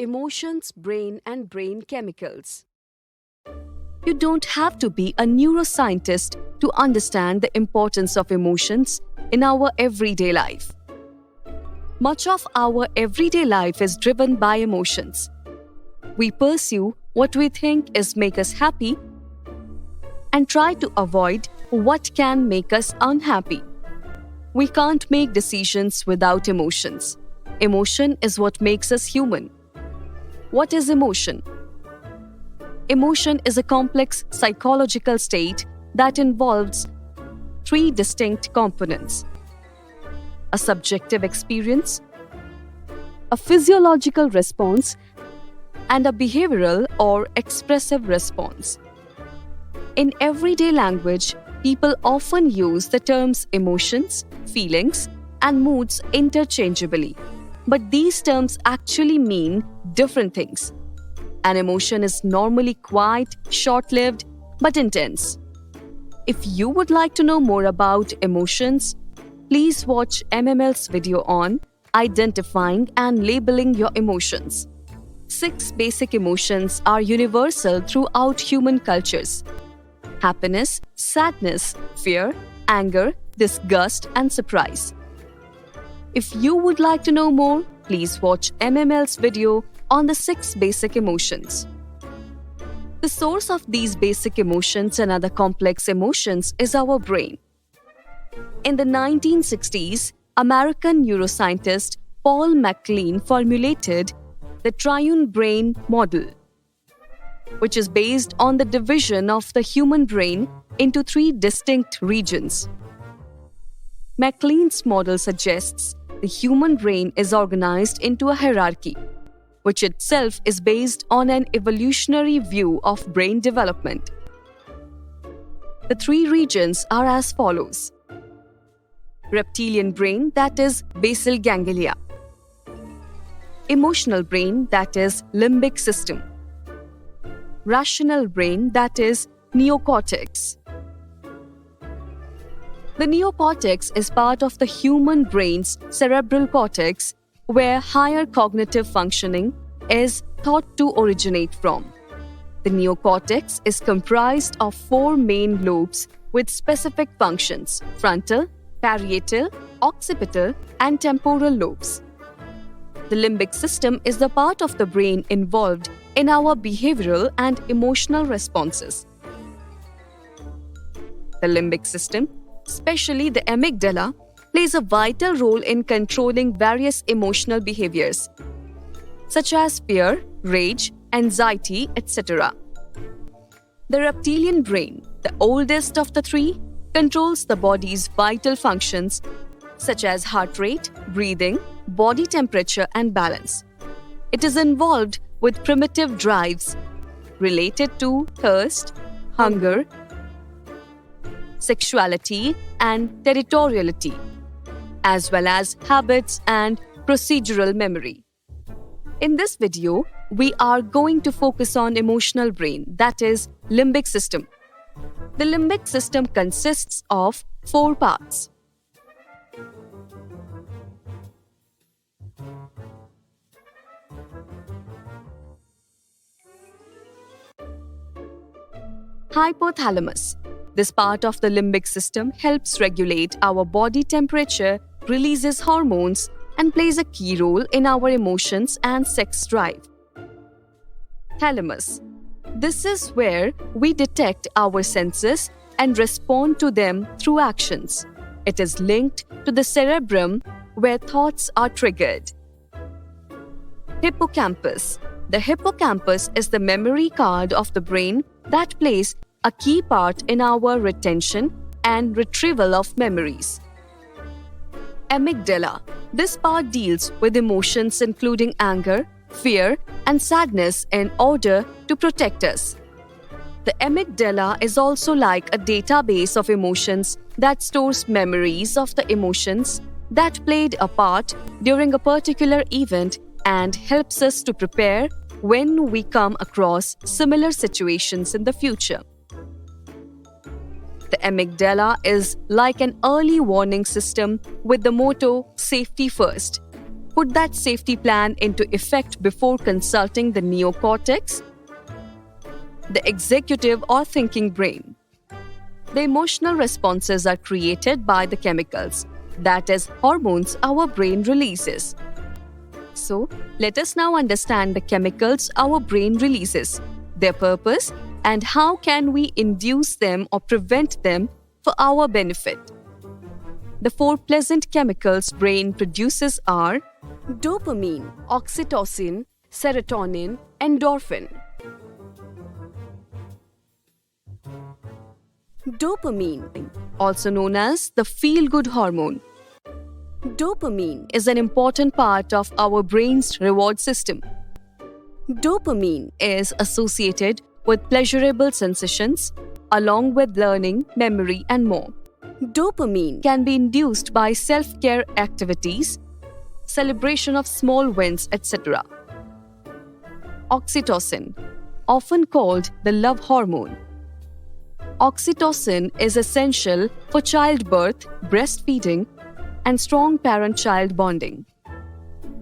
Emotions, Brain and Brain Chemicals. You don't have to be a neuroscientist to understand the importance of emotions in our everyday life. Much of our everyday life is driven by emotions. We pursue what we think is make us happy and try to avoid what can make us unhappy. We can't make decisions without emotions. Emotion is what makes us human. What is emotion? Emotion is a complex psychological state that involves three distinct components: a subjective experience, a physiological response, and a behavioral or expressive response. In everyday language, people often use the terms emotions, feelings, and moods interchangeably. But these terms actually mean different things. An emotion is normally quite short-lived but intense. If you would like to know more about emotions, please watch MML's video on identifying and labeling your emotions. 6 basic emotions are universal throughout human cultures: happiness, sadness, fear, anger, disgust, and surprise. If you would like to know more, please watch MML's video on the 6 basic emotions. The source of these basic emotions and other complex emotions is our brain. In the 1960s, American neuroscientist Paul MacLean formulated the triune brain model, which is based on the division of the human brain into 3 distinct regions. MacLean's model suggests the human brain is organized into a hierarchy, which itself is based on an evolutionary view of brain development. The 3 regions are as follows: reptilian brain, that is basal ganglia; emotional brain, that is limbic system; rational brain, that is neocortex. The neocortex is part of the human brain's cerebral cortex, where higher cognitive functioning is thought to originate from. The neocortex is comprised of 4 main lobes with specific functions: frontal, parietal, occipital, and temporal lobes. The limbic system is the part of the brain involved in our behavioral and emotional responses. The limbic system, especially the amygdala, plays a vital role in controlling various emotional behaviors, such as fear, rage, anxiety, etc. The reptilian brain, the oldest of the 3, controls the body's vital functions, such as heart rate, breathing, body temperature, and balance. It is involved with primitive drives related to thirst, hunger, sexuality, and territoriality, as well as habits and procedural memory. In this video, we are going to focus on emotional brain, that is limbic system. The limbic system consists of 4 parts. Hypothalamus. This part of the limbic system helps regulate our body temperature, releases hormones, and plays a key role in our emotions and sex drive. Thalamus. This is where we detect our senses and respond to them through actions. It is linked to the cerebrum, where thoughts are triggered. Hippocampus. The hippocampus is the memory card of the brain that plays a key part in our retention and retrieval of memories. Amygdala. This part deals with emotions including anger, fear, and sadness in order to protect us. The amygdala is also like a database of emotions that stores memories of the emotions that played a part during a particular event and helps us to prepare when we come across similar situations in the future. The amygdala is like an early warning system with the motto "safety first." put that safety plan into effect before consulting the neocortex, the executive or thinking brain. The emotional responses are created by the chemicals, that is, hormones our brain releases. So, let us now understand the chemicals our brain releases, their purpose, and how can we induce them or prevent them for our benefit. The 4 pleasant chemicals brain produces are dopamine, oxytocin, serotonin, endorphin. Dopamine, also known as the feel-good hormone. Dopamine is an important part of our brain's reward system. Dopamine is associated with pleasurable sensations, along with learning, memory, and more. Dopamine can be induced by self-care activities, celebration of small wins, etc. Oxytocin, often called the love hormone. Oxytocin is essential for childbirth, breastfeeding, and strong parent-child bonding.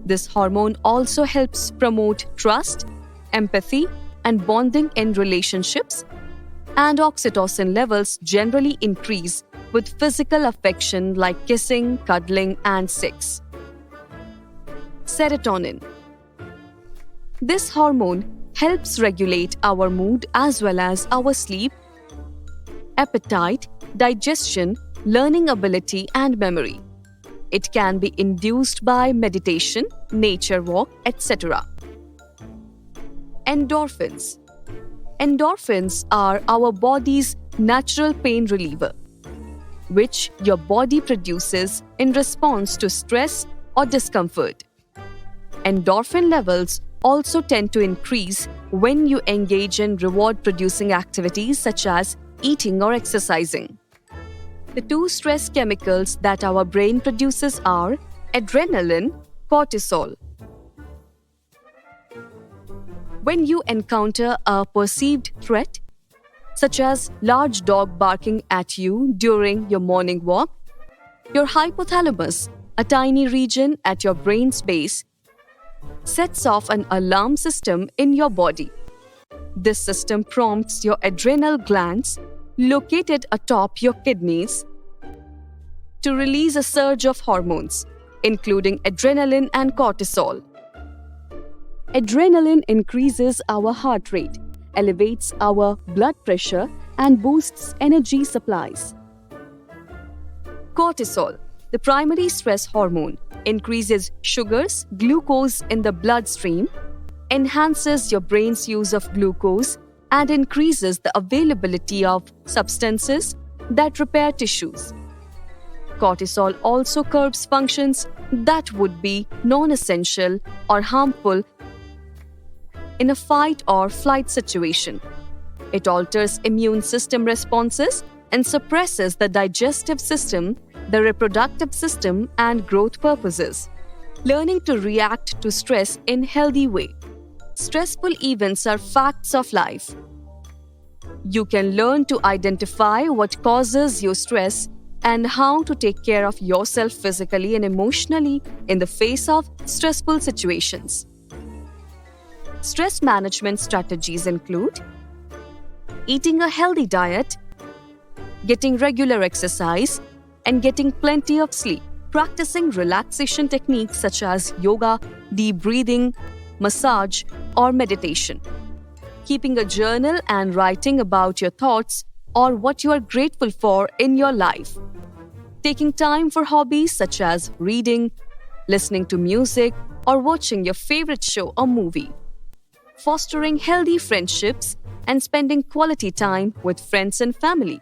This hormone also helps promote trust, empathy, and bonding in relationships, and oxytocin levels generally increase with physical affection like kissing, cuddling, and sex. Serotonin. This hormone helps regulate our mood as well as our sleep, appetite, digestion, learning ability, and memory. It can be induced by meditation, nature walk, etc. Endorphins. Endorphins are our body's natural pain reliever, which your body produces in response to stress or discomfort. Endorphin levels also tend to increase when you engage in reward-producing activities such as eating or exercising. The 2 stress chemicals that our brain produces are adrenaline, cortisol. When you encounter a perceived threat, such as large dog barking at you during your morning walk, your hypothalamus, a tiny region at your brain's base, sets off an alarm system in your body. This system prompts your adrenal glands, located atop your kidneys, to release a surge of hormones, including adrenaline and cortisol. Adrenaline increases our heart rate, elevates our blood pressure, and boosts energy supplies. Cortisol, the primary stress hormone, increases sugars, glucose in the bloodstream, enhances your brain's use of glucose, and increases the availability of substances that repair tissues. Cortisol also curbs functions that would be non-essential or harmful in a fight or flight situation. It alters immune system responses and suppresses the digestive system, the reproductive system, and growth purposes. Learning to react to stress in a healthy way. Stressful events are facts of life. You can learn to identify what causes you stress and how to take care of yourself physically and emotionally in the face of stressful situations. Stress management strategies include eating a healthy diet, getting regular exercise, and getting plenty of sleep. Practicing relaxation techniques such as yoga, deep breathing, massage, or meditation. Keeping a journal and writing about your thoughts or what you are grateful for in your life. Taking time for hobbies such as reading, listening to music, or watching your favorite show or movie. Fostering healthy friendships and spending quality time with friends and family.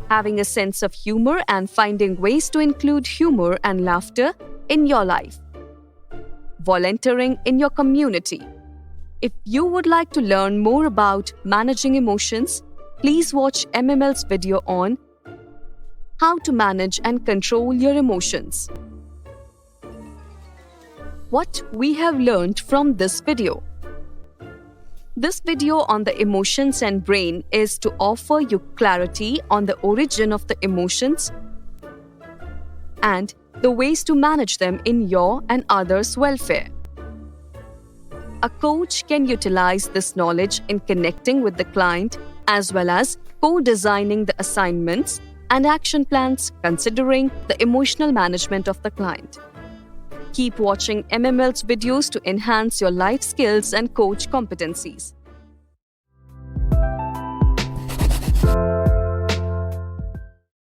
Having a sense of humor and finding ways to include humor and laughter in your life. Volunteering in your community. If you would like to learn more about managing emotions, please watch MML's video on how to manage and control your emotions. What we have learned from this video. This video on the emotions and brain is to offer you clarity on the origin of the emotions and the ways to manage them in your and others' welfare. A coach can utilize this knowledge in connecting with the client as well as co-designing the assignments and action plans considering the emotional management of the client. Keep watching MML's videos to enhance your life skills and coach competencies.